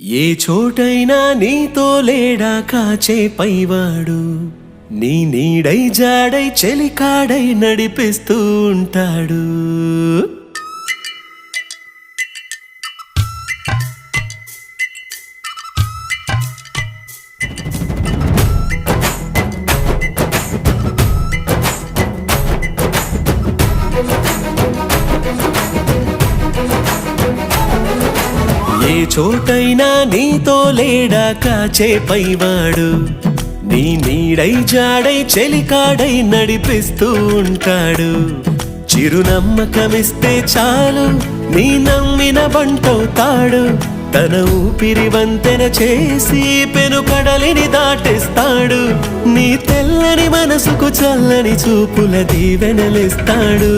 ఏ చోటైనా నీతో లేడా కాచే పైవాడు, నీ నీడై జాడై చెలికాడై నడిపిస్తూ ఉంటాడు. ఏ చోటైనా నీతో లేడా కాచే పైవాడు, నీ నీడై జాడై చెలికాడై నడిపిస్తూ ఉంటాడు. చిరునమ్మకమిస్తే చాలు నీ నమ్మిన బంటవుతాడు. తన ఊపిరి వంతెన చేసి పెను కడలిని దాటిస్తాడు. నీ తెల్లని మనసుకు చల్లని చూపుల దీవెనలిస్తాడు.